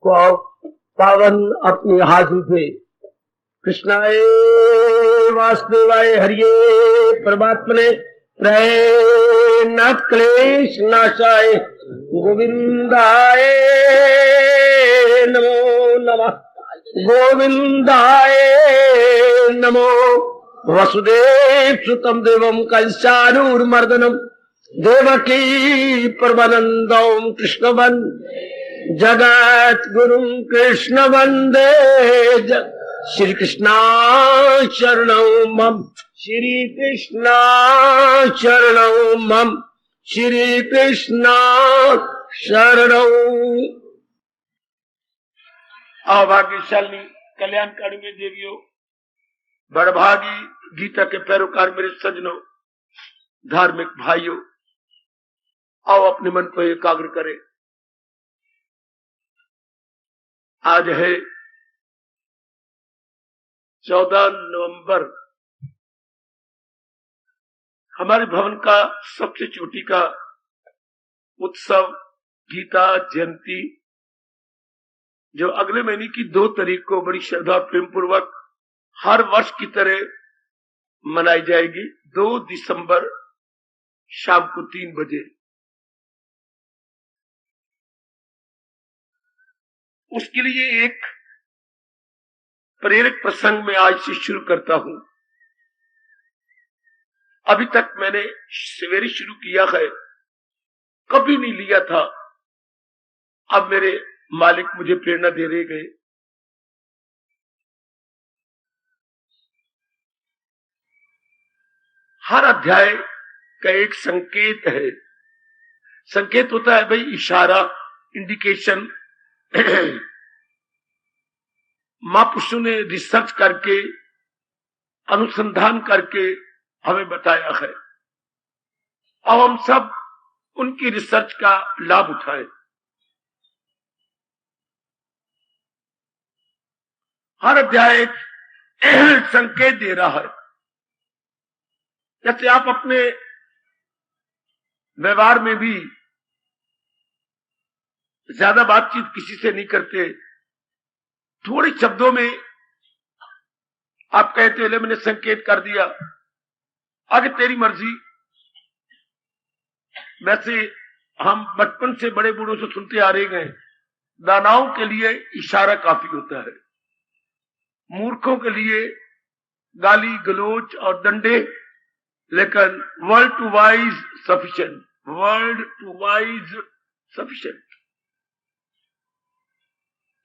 पावन अपने हाथों से कृष्णाय वासुदेवाय हरिये परमात्मने प्रयनाथ क्लेश नाशाय गोविंदाय नमो नमः गोविंदाय नमो वसुदेव सुतम देवम कंसानूरमर्दनम देवकी परमानंदम कृष्णवन जगत गुरु कृष्ण वंदे श्री कृष्णा शरणौ मम श्री कृष्णा शरणौ मम श्री कृष्णा शरणौ। अभाग्यशाली कल्याणकारी में देवियों, बड़भागी गीता के पैरोकार मेरे सज्जनों, धार्मिक भाइयों, आओ अपने मन को एकाग्र करें। आज है 14 नवंबर, हमारे भवन का सबसे चोटी का उत्सव गीता जयंती, जो अगले महीने की 2 तारीख को बड़ी श्रद्धा प्रेम पूर्वक हर वर्ष की तरह मनाई जाएगी। 2 दिसंबर शाम को 3 बजे। उसके लिए एक प्रेरक प्रसंग में आज से शुरू करता हूं। अभी तक मैंने सवेरे शुरू किया है, कभी नहीं लिया था। अब मेरे मालिक मुझे प्रेरणा दे रहे गए। हर अध्याय का एक संकेत है। संकेत होता है भाई इशारा, इंडिकेशन। महापुरुषों ने रिसर्च करके, अनुसंधान करके हमें बताया है। अब हम सब उनकी रिसर्च का लाभ उठाएं। हर अध्याय एक संकेत दे रहा है। जैसे आप अपने व्यवहार में भी ज्यादा बातचीत किसी से नहीं करते, थोड़े शब्दों में आप कहते हो, मैंने संकेत कर दिया, आगे तेरी मर्जी। वैसे हम बचपन से बड़े बूढ़ों से सुनते आ रहे हैं, दानाओं के लिए इशारा काफी होता है, मूर्खों के लिए गाली गलोच और डंडे, लेकिन world to wise sufficient, world to wise sufficient.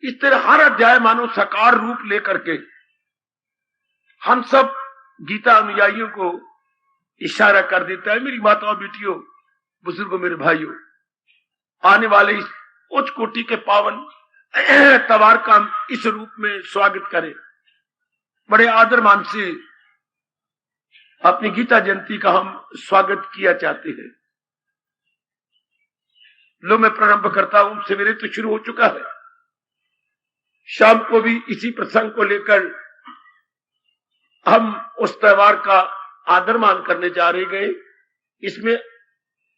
इस तरह हर अध्याय मानो साकार रूप लेकर के हम सब गीता अनुयायियों को इशारा कर देता है। मेरी माताओं, बेटियों, बुजुर्गों, मेरे भाइयों, आने वाले इस उच्च कोटि के पावन तवार का हम इस रूप में स्वागत करें। बड़े आदर मान से अपनी गीता जयंती का हम स्वागत किया चाहते हैं। लो मैं प्रारंभ करता हूं। सवेरे तो शुरू हो चुका है, शाम को भी इसी प्रसंग को लेकर हम उस त्योहार का आदर मान करने जा रहे गए। इसमें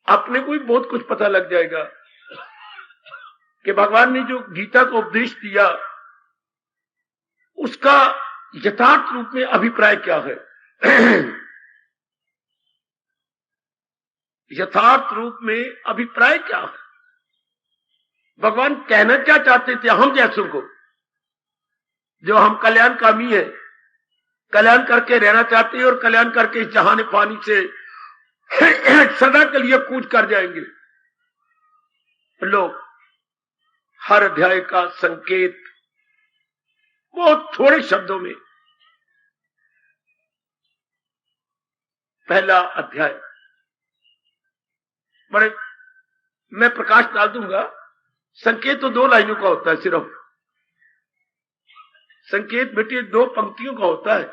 अपने को भी बहुत कुछ पता लग जाएगा कि भगवान ने जो गीता को उपदेश दिया उसका यथार्थ रूप में अभिप्राय क्या है। यथार्थ रूप में अभिप्राय क्या है, भगवान कहना क्या चाहते थे हम जैसों को, जो हम कल्याणकामी है, कल्याण करके रहना चाहते हैं और कल्याण करके इस जहान पानी से सदा के लिए कूच कर जाएंगे। लोग हर अध्याय का संकेत बहुत थोड़े शब्दों में। पहला अध्याय बड़े मैं प्रकाश डाल दूंगा। संकेत तो 2 लाइनों का होता है सिर्फ। संकेत बेटे 2 पंक्तियों का होता है,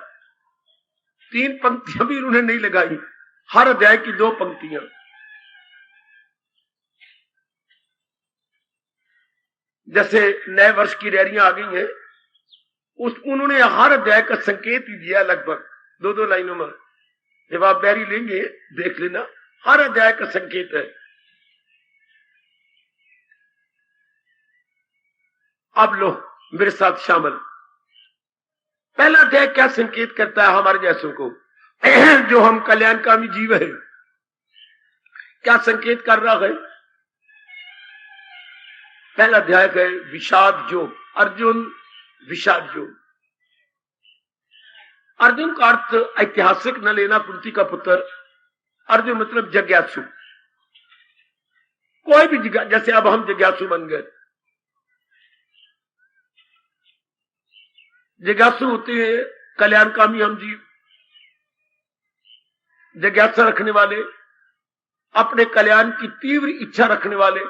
3 पंक्तियां भी उन्होंने नहीं लगाई। हर अध्याय की 2 पंक्तियां। जैसे नए वर्ष की रैलियां आ गई हैं, उन्होंने हर अध्याय का संकेत ही दिया लगभग 2-2 लाइनों में। जब आप डायरी लेंगे देख लेना, हर अध्याय का संकेत है। अब लो मेरे साथ शामिल। पहला अध्याय क्या संकेत करता है हमारे जैसों को, जो हम कल्याणकामी जीव है, क्या संकेत कर रहा है? पहला अध्याय है विषाद योग। अर्जुन विषाद योग। अर्जुन का अर्थ ऐतिहासिक न लेना, कुंती का पुत्र। अर्जुन मतलब जिज्ञासु। कोई भी जैसे अब हम जिज्ञासु बन गए। जिज्ञासु होते हैं कल्याणकामी हम जीव, जिज्ञासा रखने वाले, अपने कल्याण की तीव्र इच्छा रखने वाले।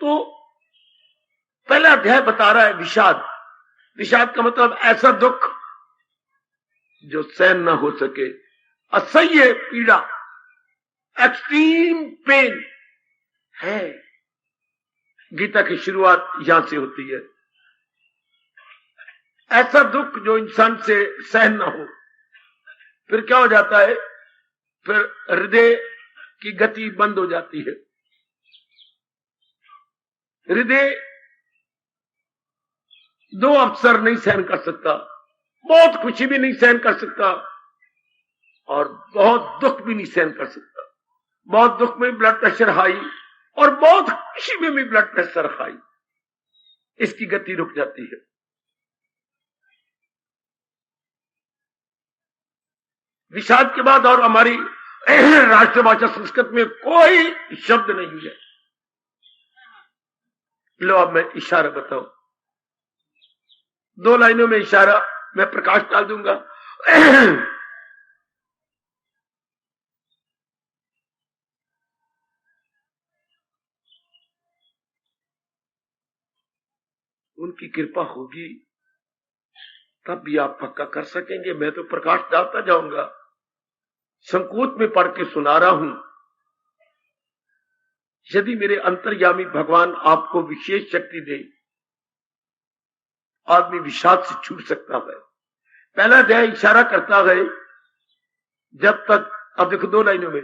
तो पहला अध्याय बता रहा है विषाद। विषाद का मतलब ऐसा दुख जो सहन न हो सके, असह्य पीड़ा, एक्सट्रीम पेन है। गीता की शुरुआत यहां से होती है। ऐसा दुख जो इंसान से सहन न हो। फिर क्या हो जाता है? फिर हृदय की गति बंद हो जाती है। हृदय दो अवसर नहीं सहन कर सकता, बहुत खुशी भी नहीं सहन कर सकता और बहुत दुख भी नहीं सहन कर सकता। बहुत दुख में ब्लड प्रेशर हाई और बहुत खुशी में भी ब्लड प्रेशर हाई, इसकी गति रुक जाती है। विषाद के बाद और हमारी राष्ट्रभाषा संस्कृत में कोई शब्द नहीं है। लो अब मैं इशारा बताऊं, 2 लाइनों में इशारा मैं प्रकाश डाल दूंगा। उनकी कृपा होगी तब भी आप पक्का कर सकेंगे। मैं तो प्रकाश डालता जाऊंगा, संकोच में पढ़ के सुना रहा हूं। यदि मेरे अंतर्यामी भगवान आपको विशेष शक्ति दे, आदमी विषाद से छूट सकता है। पहला अध्याय इशारा करता है, जब तक, अब देखो 2 लाइनों में,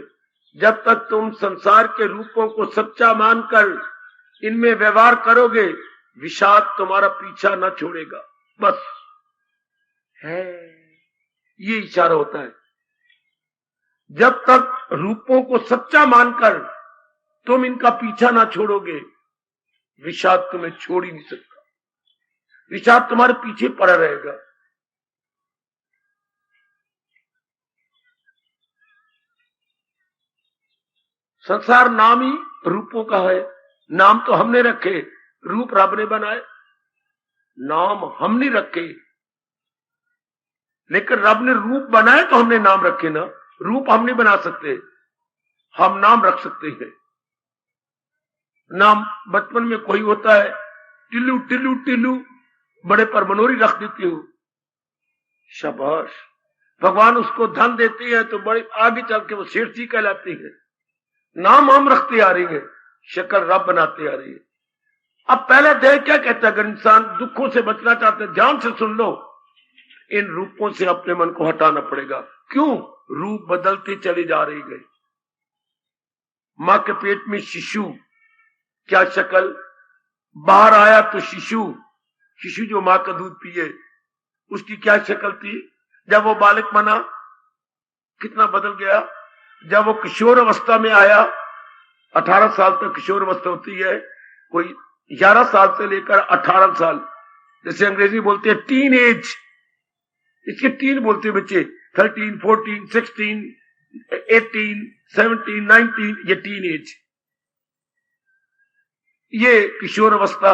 जब तक तुम संसार के रूपों को सच्चा मानकर इनमें व्यवहार करोगे, विषाद तुम्हारा पीछा न छोड़ेगा। बस है, ये इशारा होता है। जब तक रूपों को सच्चा मानकर तुम इनका पीछा ना छोड़ोगे, विषाद तुम्हें छोड़ ही नहीं सकता। विषाद तुम्हारे पीछे पड़ा रहेगा। संसार नाम ही रूपों का है। नाम तो हमने रखे, रूप रब ने बनाए। नाम हम नहीं रखे, लेकिन रब ने रूप बनाए तो हमने नाम रखे ना। रूप हम नहीं बना सकते, हम नाम रख सकते हैं। नाम बचपन में कोई होता है, टिल्लू टिल्लू टिल्लू, बड़े पर मनोरी रख देती हो, शाबाश। भगवान उसको धन देते हैं तो बड़े आगे चल के वो सेठ जी कहलाती है। नाम हम रखते आ रही है, शक्ल रब बनाते आ रही है। अब पहला अध्याय क्या कहता है? अगर इंसान दुखों से बचना चाहते हैं, ध्यान से सुन लो, इन रूपों से अपने मन को हटाना पड़ेगा। क्यों? रूप बदलते चले जा रही गए। मां के पेट में शिशु, क्या शक्ल, बाहर आया तो शिशु, शिशु जो मां का दूध पिए, उसकी क्या शक्ल थी। जब वो बालक बना कितना बदल गया। जब वो किशोर अवस्था में आया, 18 साल तक किशोर अवस्था होती है, कोई 11 साल से लेकर 18 साल, जैसे अंग्रेजी बोलते हैं टीन एज, इसके टीन बोलते हैं बच्चे, 13, 14, 16, 18, 17, 19, ये टीन एज, ये किशोर अवस्था,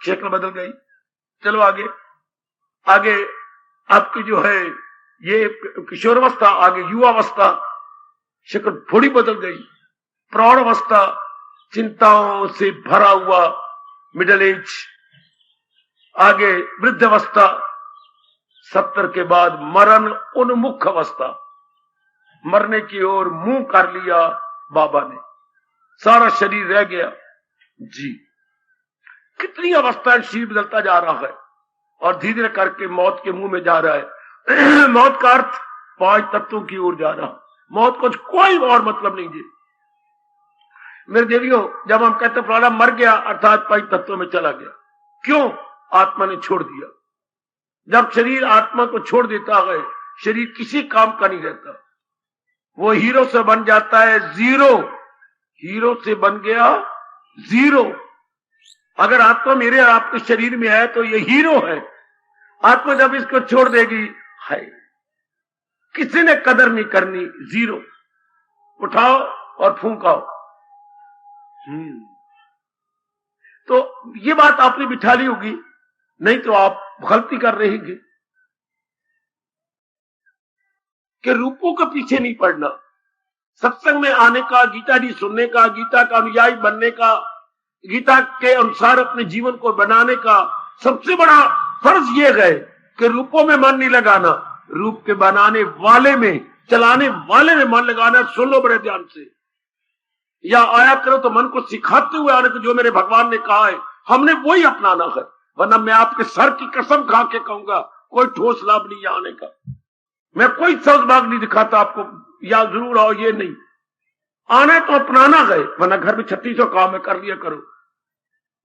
शक्ल बदल गई। चलो आगे आगे, आपकी जो है ये किशोर अवस्था, आगे युवा अवस्था, शक्ल थोड़ी बदल गई। प्रौढ़ अवस्था, चिंताओं से भरा हुआ मिडिल एज, आगे वृद्ध अवस्था, 70 के बाद मरण उन्मुख अवस्था, मरने की ओर मुंह कर लिया बाबा ने, सारा शरीर रह गया जी। कितनी अवस्थाएं शरीर बदलता जा रहा है और धीरे धीरे करके मौत के मुंह में जा रहा है। मौत का अर्थ 5 तत्वों की ओर जा रहा। मौत को कोई और मतलब नहीं जी। मेरे देवियों, जब हम कहते फलाना मर गया अर्थात पांच तत्वों में चला गया, क्यों? आत्मा ने छोड़ दिया। जब शरीर आत्मा को छोड़ देता है, शरीर किसी काम का नहीं रहता, वो हीरो से बन जाता है जीरो, हीरो से बन गया जीरो। अगर आत्मा मेरे और आपके शरीर में है तो ये हीरो है। आत्मा जब इसको छोड़ देगी, है किसी ने कदर नहीं करनी, जीरो। उठाओ और फूंकाओ। तो ये बात आपने बिठा ली होगी, नहीं तो आप गलती कर रहेंगे कि रूपों के पीछे नहीं पड़ना। सत्संग में आने का, गीता जी सुनने का, गीता का अनुयायी बनने का, गीता के अनुसार अपने जीवन को बनाने का सबसे बड़ा फर्ज ये है कि रूपों में मन नहीं लगाना, रूप के बनाने वाले में, चलाने वाले में मन लगाना। सुन लो बड़े ध्यान से, या आया करो तो मन को सिखाते हुए आने को, जो मेरे भगवान ने कहा है हमने वही अपनाना है। वरना मैं आपके सर की कसम खा के कहूंगा कोई ठोस लाभ नहीं आने का। मैं कोई सौभाग नहीं दिखाता आपको, या जरूर आओ, ये नहीं आना तो अपनाना है। वरना घर में 3600 काम है, कर लिया करो।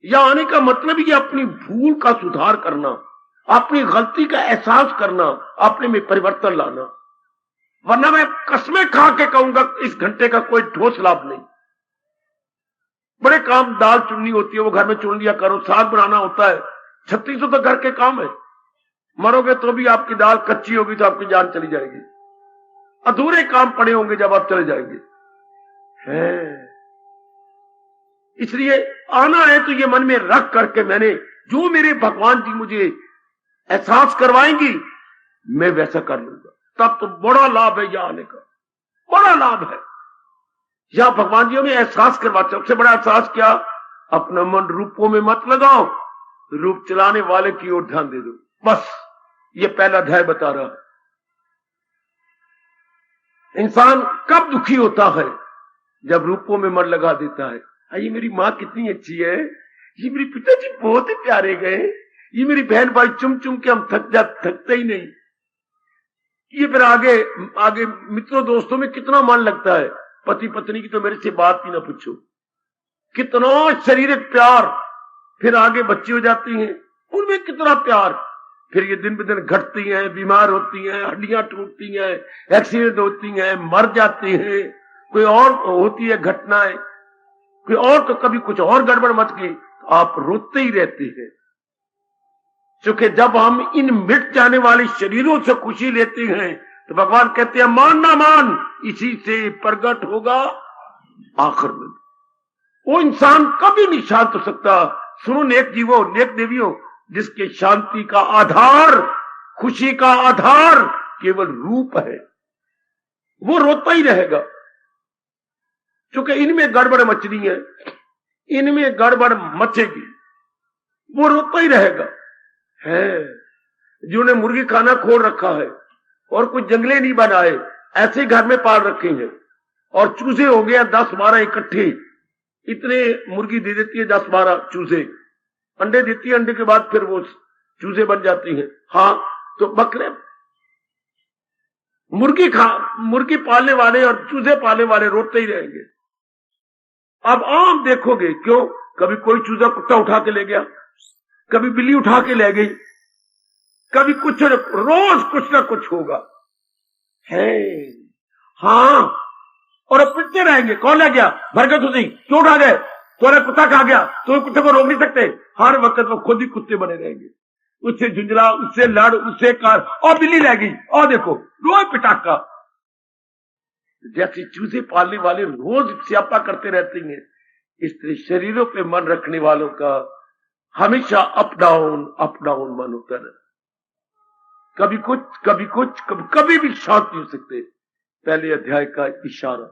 या आने का मतलब ही अपनी भूल का सुधार करना, अपनी गलती का एहसास करना, अपने में परिवर्तन लाना। वरना मैं कसमें खा के कहूंगा इस घंटे का कोई ठोस लाभ नहीं। बड़े काम, दाल चुननी होती है, वो घर में चुन लिया करो। साग बनाना होता है, 3600 तो घर के काम है। मरोगे तो भी आपकी दाल कच्ची होगी तो आपकी जान चली जाएगी। अधूरे काम पड़े होंगे जब आप चले जाएंगे। इसलिए आना है तो ये मन में रख करके, मैंने जो मेरे भगवान जी मुझे एहसास करवाएंगी मैं वैसा कर लूंगा। तब तो बड़ा लाभ है यहां आने का, बड़ा लाभ है। यहां भगवान जी हमें एहसास करवाते। सबसे बड़ा एहसास क्या? अपना मन रूपों में मत लगाओ, रूप चलाने वाले की ओर ध्यान दे दो। बस ये पहला अध्याय बता रहा है। इंसान कब दुखी होता है? जब रूपों में मन लगा देता है। ये मेरी माँ कितनी अच्छी है, ये मेरे पिताजी बहुत ही प्यारे गए, ये मेरी बहन भाई चुम चुम के हम थकते ही नहीं। ये फिर आगे आगे मित्रों दोस्तों में कितना मन लगता है। पति पत्नी की तो मेरे से बात ही ना पूछो, कितना शारीरिक प्यार। फिर आगे बच्ची हो जाती हैं, उनमें कितना प्यार। फिर ये दिन ब दिन घटती हैं, बीमार होती हैं, हड्डियां टूटती हैं, एक्सीडेंट होती हैं, मर जाती हैं, कोई और होती है घटनाएं, कोई और तो कभी कुछ और गड़बड़ मच गई, तो आप रोते ही रहते हैं। क्योंकि जब हम इन मिट जाने वाले शरीरों से खुशी लेते हैं तो भगवान कहते हैं मान ना मान, इसी से प्रकट होगा आखिर में। वो इंसान कभी नहीं शांत हो सकता। सुनो नेक जीवो, नेक देवियों, जिसके शांति का आधार, खुशी का आधार केवल रूप है, वो रोता ही रहेगा। क्योंकि इनमें गड़बड़ मचनी है, इनमें गड़बड़ मचेगी, वो रोता ही रहेगा। है जिन्होंने मुर्गी खाना खोल रखा है और कुछ जंगले नहीं बनाए, ऐसे घर में पाल रखे हैं, और चूजे हो गया 10-12 इकट्ठे, इतने मुर्गी दे देती है 10-12 चूजे, अंडे देती है, अंडे के बाद फिर वो चूजे बन जाती हैं। हाँ, तो बकरे मुर्गी पालने वाले और चूजे पालने वाले रोते ही रहेंगे। अब आम देखोगे, क्यों? कभी कोई चूजा कुत्ता उठा के ले गया, कभी बिल्ली उठा के ले गई, कभी कुछ, रोज कुछ ना कुछ होगा। है हाँ, और अब पिटते रहेंगे। कौन ले गया? भरगत तुझी क्यों उठा गए? तुम्हारा कुत्ता कहा गया? तुम कुत्ते को रोक नहीं सकते। हर वक्त वो खुद ही कुत्ते बने रहेंगे, उससे झुंझला, उससे लड़, उससे कार, और बिल्ली रह गई, और देखो रोज पिटाका। जैसे चूजे पालने वाले रोज स्यापा करते रहते हैं, इस तरह शरीरों पे मन रखने वालों का हमेशा अप डाउन मन होता है। कभी कुछ कभी कुछ, कभी भी शांत नहीं हो सकते। पहले अध्याय का इशारा,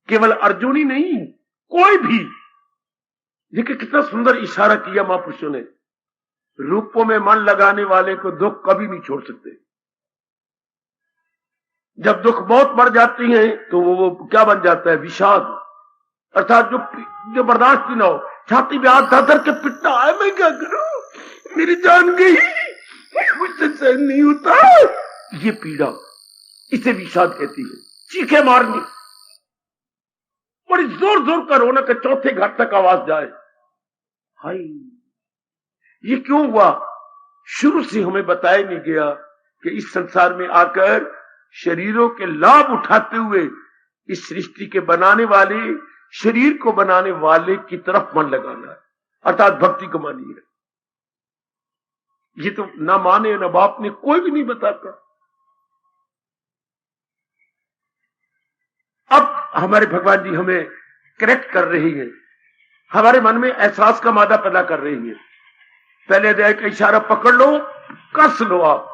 केवल अर्जुन ही नहीं, कोई भी। देखिए कितना सुंदर इशारा किया महापुरुषों ने। रूपों में मन लगाने वाले को दुख कभी नहीं छोड़ सकते। जब दुख बहुत बढ़ जाती है तो वो क्या बन जाता है? विषाद, अर्थात जो बर्दाश्त ना हो, छाती में हाथ धर के पिटना है, मैं क्या करूं, मेरी जान गई, मुझसे सहन नहीं होता, ये पीड़ा, इसे विषाद कहती है। चीखे मारनी, बड़ी जोर जोर का रोना के चौथे घर तक आवाज जाए। हाय, ये क्यों हुआ? शुरू से हमें बताया नहीं गया कि इस संसार में आकर शरीरों के लाभ उठाते हुए इस सृष्टि के बनाने वाले, शरीर को बनाने वाले की तरफ मन लगाना है, अर्थात भक्ति कमानी है। ये तो ना माने ना बाप ने कोई भी नहीं बताता। अब हमारे भगवान जी हमें करेक्ट कर रही है, हमारे मन में एहसास का मादा पैदा कर रही है। पहले अध्याय का इशारा पकड़ लो, कस लो आप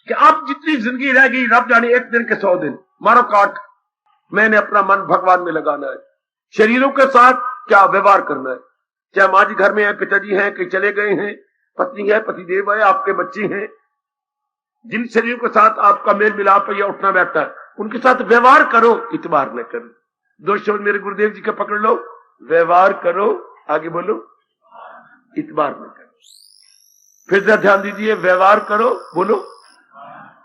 कि आप जितनी जिंदगी रहेगी, रब जाने 1 दिन के 100 दिन, मारो काट। मैंने अपना मन भगवान में लगाना है। शरीरों के साथ क्या व्यवहार करना है, चाहे माँ जी घर में है, पिताजी हैं, कहीं चले गए हैं, पत्नी है, पतिदेव है, आपके बच्चे हैं, जिन शरीरों के साथ आपका मेल मिलाप है या उठना बैठता है, उनके साथ व्यवहार करो, इतबार न करो। 2 शब्द मेरे गुरुदेव जी का पकड़ लो, व्यवहार करो, आगे बोलो, इतबार न करो। फिर से ध्यान दीजिए, व्यवहार करो, बोलो,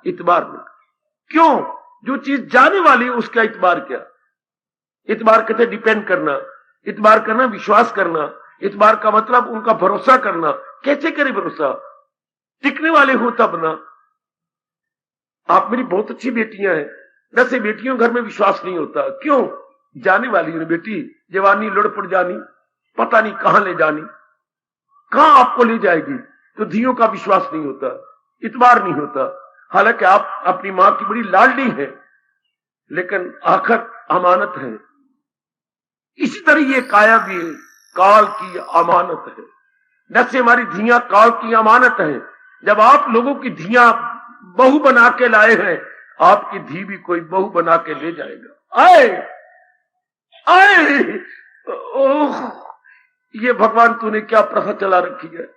इतबार न करो। क्यों? जो चीज जाने वाली है उसका इतबार क्या? इतबार कहते डिपेंड करना, इतबार करना विश्वास करना, इतबार का मतलब उनका भरोसा करना। कैसे करे भरोसा? टिकने वाले हो तब ना। आप मेरी बहुत अच्छी बेटियां हैं, वैसे बेटियों घर में विश्वास नहीं होता। क्यों? जाने वाली है बेटी, जवानी लुढ़ जानी, पता नहीं कहां ले जानी, कहां आपको ले जाएगी। तो धियों का विश्वास नहीं होता, इतबार नहीं होता। हालांकि आप अपनी मां की बड़ी लाडली है, लेकिन आखिर अमानत है। इसी तरह ये काया भी काल की अमानत है। जैसे हमारी धियां काल की अमानत है। जब आप लोगों की धियां बहू बना के लाए हैं, आपकी धी भी कोई बहू बना के ले जाएगा। आए आए, ओह, ये भगवान तूने क्या प्रथा चला रखी है।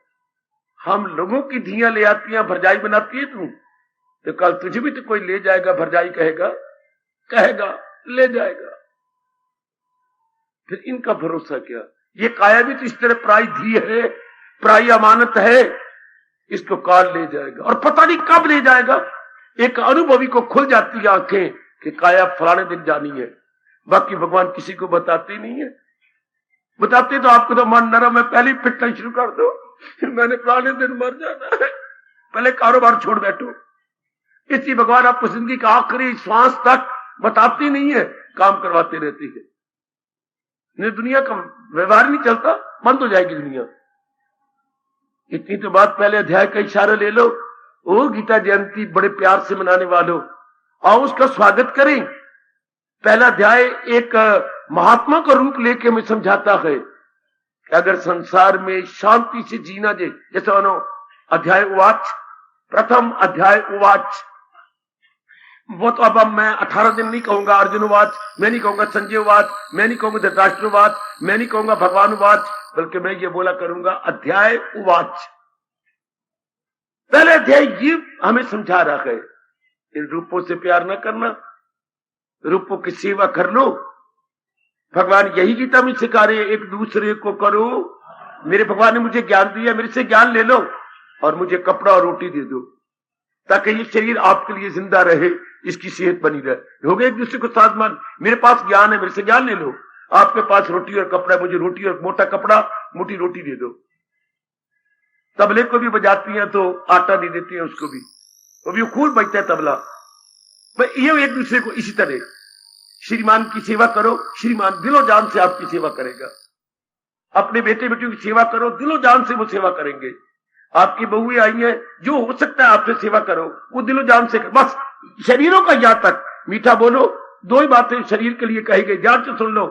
हम लोगों की धियां ले आती हैं, भरजाई बनाती है तू, तो कल तुझे भी तो कोई ले जाएगा, भरजाई कहेगा, कहेगा ले जाएगा। फिर इनका भरोसा क्या? ये काया भी तो इस तरह पराई धी है, पराई अमानत है, इसको काल ले जाएगा और पता नहीं कब ले जाएगा। एक अनुभवी को खुल जाती है आंखें कि काया फलाने दिन जानी है, बाकी भगवान किसी को बताते नहीं है। बताते तो आपको तो मन नरम है, पहले ही पिटना शुरू कर दो, मैंने फलाने दिन मर जाना है, पहले कारोबार छोड़ बैठो। इसलिए भगवान आपको जिंदगी का आखिरी श्वास तक बताती नहीं है, काम करवाते रहती है। नहीं, दुनिया का व्यवहार नहीं चलता, बंद हो जाएगी दुनिया। इतनी तो बात पहले अध्याय का इशारा ले लो। ओ गीता जयंती बड़े प्यार से मनाने वालों, आओ उसका स्वागत करें। पहला अध्याय एक महात्मा का रूप लेके हमें समझाता है कि अगर संसार में शांति से जीना जैसे मानो अध्याय उवाच, प्रथम अध्याय उवाच, वो तो अब मैं 18 दिन नहीं कहूंगा अर्जुन उवाच, मैं नहीं कहूंगा संजय उवाच, मैं नहीं कहूंगा धृतराष्ट्र उवाच, मैं नहीं कहूंगा भगवान उवाच, बल्कि मैं ये बोला करूंगा अध्याय उवाच। पहले अध्याय ये हमें समझा रहा है इन रूपों से प्यार न करना, रूपों की सेवा कर लो। भगवान यही गीता में सिखा रहे, एक दूसरे को करो। मेरे भगवान ने मुझे ज्ञान दिया, मेरे से ज्ञान ले लो और मुझे कपड़ा और रोटी दे दो, ताकि ये शरीर आपके लिए जिंदा रहे, इसकी सेहत बनी रहे। हो गए एक दूसरे को साधमान। मेरे पास ज्ञान है, मेरे से ज्ञान ले लो। आपके पास रोटी और कपड़ा है, मुझे रोटी और मोटा कपड़ा, मोटी रोटी दे दो। तबले को भी बजाती हैं तो आटा दे देती हैं उसको भी, वो भी खूब बजता है तबला। ये एक दूसरे को इसी तरह श्रीमान की सेवा करो, श्रीमान दिलो जान से आपकी सेवा करेगा। अपने बेटे बेटियों की सेवा करो, दिलो जान से वो सेवा करेंगे। आपकी बहुएं आई हैं, जो हो सकता है आपसे सेवा करो, वो दिलो जान से बस शरीरों का यहाँ तक। मीठा बोलो, 2 ही बातें शरीर के लिए कही गई, ध्यान से सुन लो।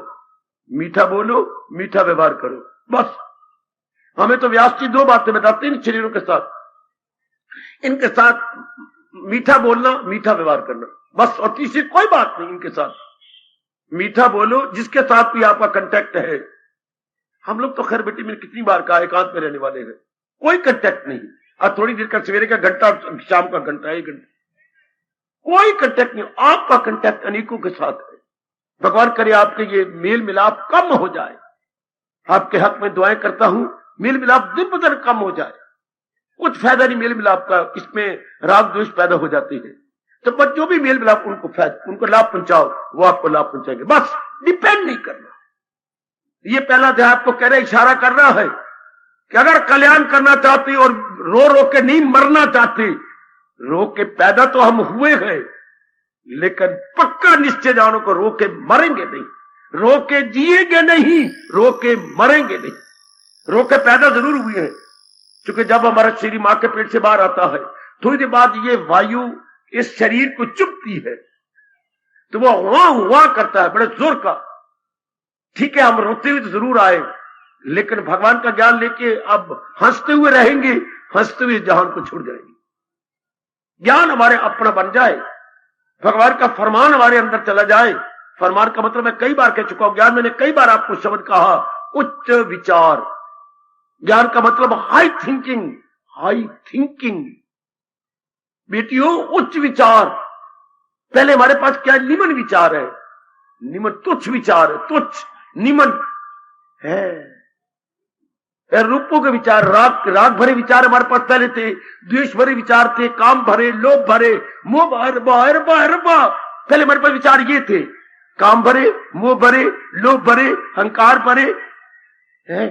मीठा बोलो, मीठा व्यवहार करो, बस। हमें तो व्यास जी 2 बातें बताते हैं शरीरों के साथ, इनके साथ मीठा बोलना, मीठा व्यवहार करना, बस। और तीसरी कोई बात नहीं इनके साथ। मीठा बोलो जिसके साथ भी आपका कांटेक्ट है। हम लोग तो खैर बेटी में कितनी बार कहा एकांत में रहने वाले हैं, कोई कांटेक्ट नहीं। और थोड़ी देर का सवेरे का घंटा, शाम का घंटा, 1 घंटा, कोई कांटेक्ट नहीं। आपका कांटेक्ट अनेकों के साथ है। भगवान करे आपके ये मेल मिलाप कम हो जाए। आपके हक में दुआएं करता हूं, मेल मिलाप दिन ब दिन कम हो जाए। कुछ फायदा नहीं मेल मिलाप का, इसमें राग द्वेष पैदा हो जाती है। तो बस जो भी मेल मिलाप उनको लाभ पहुंचाओ, वो आपको लाभ पहुंचाएंगे, बस। डिपेंड नहीं करना। ये पहला अध्याय आपको कह रहे, इशारा कर रहा है कि अगर कल्याण करना चाहते और रो रो के नहीं मरना चाहते, रो के पैदा तो हम हुए हैं, लेकिन पक्का निश्चय जानो को रो के मरेंगे नहीं, रो के जिएंगे नहीं, रो के मरेंगे नहीं। रो के पैदा जरूर हुए हैं, क्योंकि जब हमारा शरीर मां के पेट से बाहर आता है, थोड़ी देर बाद ये वायु इस शरीर को चुभती है, तो वो हुआ करता है बड़े जोर का। ठीक है, हम रोते हुए तो जरूर आए, लेकिन भगवान का ज्ञान लेके अब हंसते हुए रहेंगे, हंसते हुए जहान को छोड़ जाएंगे। ज्ञान हमारे अपना बन जाए, भगवान का फरमान हमारे अंदर चला जाए। फरमान का मतलब मैं कई बार कह चुका हूं, ज्ञान मैंने कई बार आपको शब्द कहा, उच्च विचार। ज्ञान का मतलब हाई थिंकिंग, हाई थिंकिंग। बेटियों, उच्च विचार। पहले हमारे पास क्या निमन विचार है, निमन तुच्छ विचार है, तुच्छ निमन है। रूपों के विचार, राग भरे विचार हमारे पास पहले थे, द्वेष भरे विचार थे, काम भरे, लोभ भरे, मोह भरे, पहले हमारे पास विचार ये थे, काम भरे, मोह भरे, लोभ भरे, अहंकार भरे है।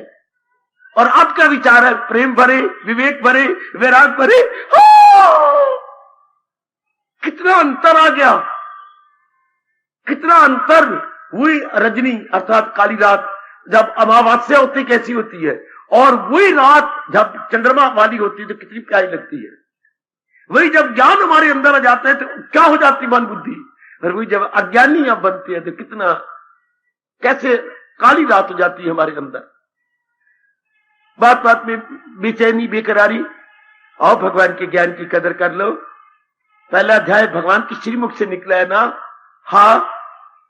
और अब का विचार है प्रेम भरे, विवेक भरे, वैराग भरे। कितना अंतर आ गया, कितना अंतर हुई। रजनी अर्थात काली रात जब अमावस्या होती कैसी होती है, और वही रात जब चंद्रमा वाली होती है तो कितनी प्यारी लगती है। वही जब ज्ञान हमारे अंदर आ जाता है तो क्या हो जाती मन बुद्धि, और वही जब अज्ञानी आप बनते हैं तो कितना कैसे काली रात हो जाती है हमारे अंदर। बात बात में बेचैनी, बेकरारी। आओ भगवान के ज्ञान की कदर कर लो। पहला अध्याय भगवान की श्रीमुख से निकला है ना। हाँ,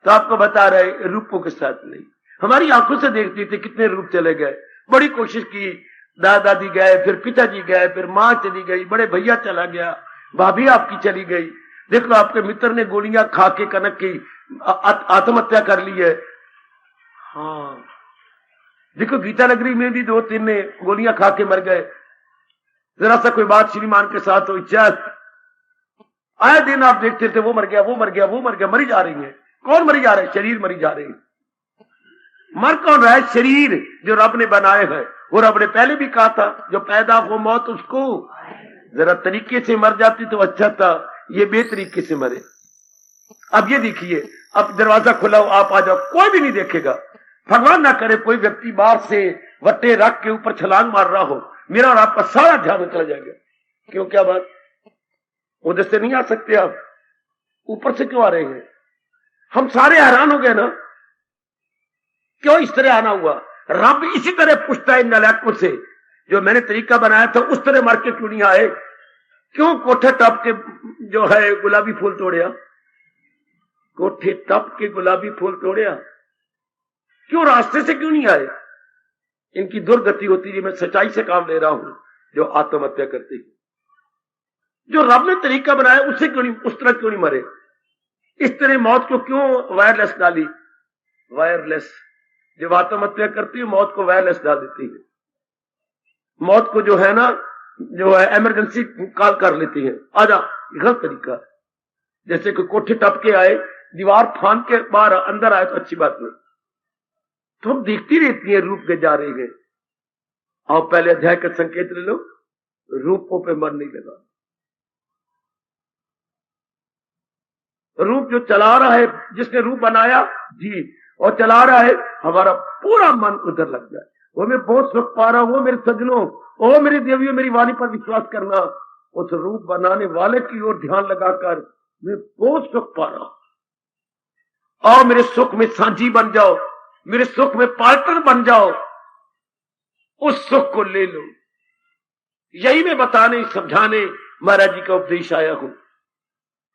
तो आपको बता रहे रूपों के साथ नहीं। हमारी आंखों से देखते थे कितने रूप चले गए, बड़ी कोशिश की, दादा दादी गए, फिर पिताजी गए, फिर माँ चली गई, बड़े भैया चला गया, भाभी आपकी चली गई। देख लो आपके मित्र ने गोलियां खा के कनक की आत्महत्या कर ली है। हाँ, देखो गीता नगरी में भी 2-3 ने गोलियां खा के मर गए। जरा सा कोई बात श्रीमान के साथ हो, आए दिन आप देखते थे वो मर गया, वो मर गया, वो मर गया, मरी जा रही है। कौन मरी जा रहे हैं? शरीर मरी जा रहे हैं। मर कौन रहा है? शरीर जो रब ने बनाए है। और रब ने पहले भी कहा था जो पैदा हो मौत उसको। जरा तरीके से मर जाती तो अच्छा था, ये बेतरीके से मरे। अब ये देखिए, अब दरवाजा खुला हो, आप आ जाओ, कोई भी नहीं देखेगा। भगवान ना करे कोई व्यक्ति बाहर से वट्टे रख के ऊपर छलांग मार रहा हो, मेरा और आपका सारा ध्यान चला जाएगा। क्यों, क्या बात? उधर से नहीं आ सकते आप, ऊपर से क्यों आ रहे हैं? हम सारे हैरान हो गए ना, क्यों इस तरह आना हुआ? रब इसी तरह पूछता है नालायकों से, जो मैंने तरीका बनाया था उस तरह मार के क्यों नहीं आए? क्यों कोठे टप के जो है गुलाबी फूल तोड़िया? कोठे टप के गुलाबी फूल तोड़िया क्यों? रास्ते से क्यों नहीं आए? इनकी दुर्गति होती है। मैं सच्चाई से काम ले रहा हूं। जो आत्महत्या करती है, जो रब ने तरीका बनाया उससे क्यों नहीं, उस तरह क्यों नहीं मरे? इस तरह मौत को क्यों वायरलेस डाली? वायरलेस जब आत्महत्या करती है, मौत को वायरलेस डाल देती है। मौत को जो है ना, जो है इमरजेंसी कॉल कर लेती है, आजा। गलत तरीका। जैसे कोई कोठे टप के आए, दीवार फांद के बाहर अंदर आए तो अच्छी बात नहीं। तो हम देखती रहती है रूप के जा रहे हैं। आओ पहले अध्याय का संकेत ले लो, रूपों पे मन नहीं लगा। रूप जो चला रहा है, जिसने रूप बनाया जी, और चला रहा है, हमारा पूरा मन उधर लग जाए। वो मैं बहुत सुख पा रहा हूं। वो मेरे सज्जनों, ओ मेरी देवियों, मेरी वाणी पर विश्वास करना। उस रूप बनाने वाले की ओर ध्यान लगाकर मैं बहुत सुख पा रहा हूं। और मेरे सुख में साझी बन जाओ, मेरे सुख में पार्टनर बन जाओ, उस सुख को ले लो। यही मैं बताने, समझाने महाराज जी का उपदेश आया हूं।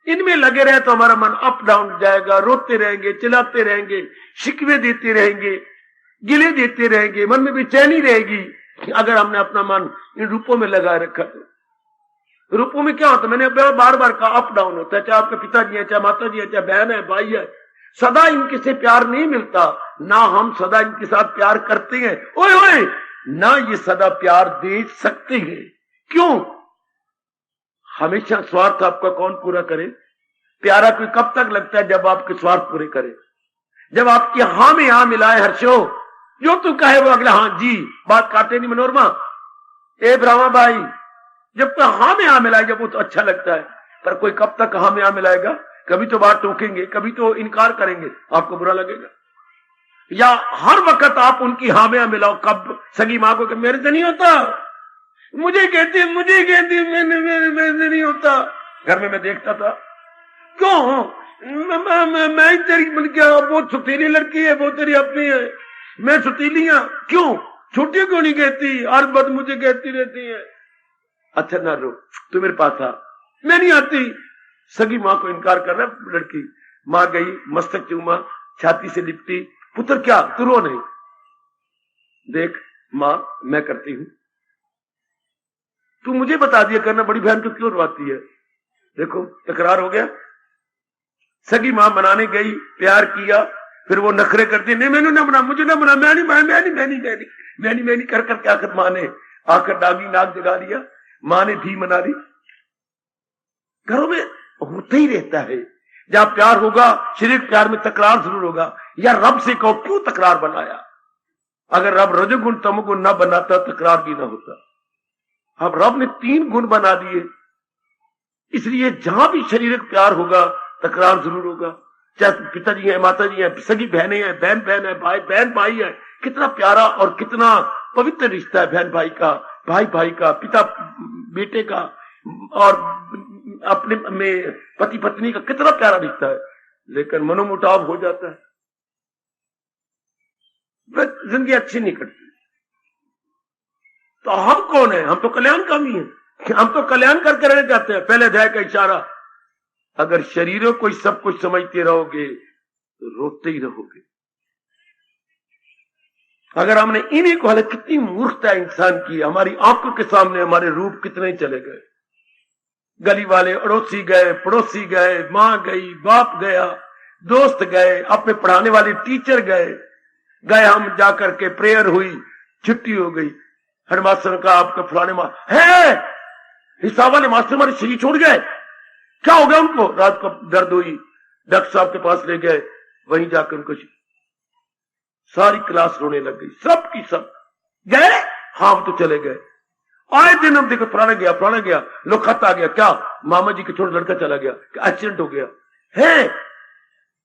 इनमें लगे रहे तो हमारा मन अप डाउन जाएगा, रोते रहेंगे, चिल्लाते रहेंगे, शिकवे देते रहेंगे, गिले देते रहेंगे, मन में बेचैनी रहेगी अगर हमने अपना मन इन रूपों में लगा रखा तो। रूपों में क्या होता है? मैंने बार बार कहा, अप डाउन होता है। चाहे आपके पिताजी है, चाहे माता जी है, चाहे बहन है, भाई है, सदा इनके से प्यार नहीं मिलता। ना हम सदा इनके साथ प्यार करते हैं, ओए ओए, ना ये सदा प्यार दे सकते हैं। क्यों? हमेशा स्वार्थ आपका कौन पूरा करे? प्यारा कोई कब तक लगता है? जब आपके स्वार्थ पूरे करे, जब आपकी हाँ में हाँ मिलाए हर्षो, जो तू कहे वो अगला हाँ जी, बात काटे नहीं मनोरमा। ए ब्राह्मण भाई, जब तो हाँ में हाँ मिलाए जब वो तो अच्छा लगता है, पर कोई कब तक हाँ में हाँ मिलाएगा? कभी तो बात टोकेंगे, कभी तो इनकार करेंगे, आपको बुरा लगेगा। या हर वक्त आप उनकी हाँ में हाँ मिलाओ, कब सगी माँ को कि मेरे से नहीं होता, मुझे कहती मेरे नहीं होता। घर में मैं देखता था, क्यों मैं तेरी बन गया, वो सुतीली लड़की है, वो तेरी अपनी है, मैं सुतीली हूं, क्यों छुट्टी क्यों नहीं कहती, हर बात मुझे कहती रहती है। अच्छा ना रो, तू मेरे पास आ, मैं नहीं आती। सगी माँ को इनकार करना लड़की। माँ गई, मस्तक चूमा, छाती से लिपटी, पुत्र क्या तू रो नहीं, देख माँ मैं करती हूं, तू मुझे बता दिया करना, बड़ी बहन तो क्यों रोती है। देखो तकरार हो गया। सगी मां मनाने गई, प्यार किया, फिर वो नखरे करती, नहीं मैंने ना बना, मुझे ना बना, मैं नहीं कर कर क्या कर। मां ने आकर डागी नाक जगा दिया, मां ने धी मना दी। घरों में होता ही रहता है, जहां प्यार होगा शरीर प्यार में तकरार जरूर होगा। या रब से कहो क्यों तकरार बनाया, अगर रब रजोगुण तमोगुण ना बनाता तकरार भी ना होता। अब रब ने 3 गुण बना दिए, इसलिए जहां भी शारीरिक प्यार होगा तकरार जरूर होगा। चाहे पिताजी है, माता जी है, सगी बहनें हैं, बहन बहन है, भाई बहन भाई है, कितना प्यारा और कितना पवित्र रिश्ता है बहन भाई का, भाई भाई का, पिता बेटे का, और अपने में पति पत्नी का कितना प्यारा रिश्ता है। लेकिन मनोमुटाव हो जाता है, जिंदगी अच्छी नहीं कटती। तो हम कौन है? हम तो कल्याणकामी हैं, हम तो कल्याण करके रहना चाहते हैं। पहले अध्याय का इशारा, अगर शरीरों को सब कुछ समझते रहोगे तो रोते ही रहोगे। अगर हमने इन्हीं को, हालत कितनी मूर्खता है इंसान की, हमारी आंखों के सामने हमारे रूप कितने चले गए। गली वाले अड़ोसी गए, पड़ोसी गए, मां गई, बाप गया, दोस्त गए, अपने पढ़ाने वाले टीचर गए, हम जाकर के प्रेयर हुई, छुट्टी हो गई, हेडमास्टर का आपका फलाने मां है, हिसाब वाले मास्टर हमारे शरीर छोड़ गए, क्या हो गया उनको? रात को दर्द हुई, डॉक्टर साहब के पास ले गए, वहीं जाकर उनको सारी क्लास रोने लग गई, सब की सब गए, हाँ तो चले गए। आए दिन हम देखो फलाना गया, लो खत आ गया, क्या मामा जी के छोटा लड़का चला गया, एक्सीडेंट हो गया है।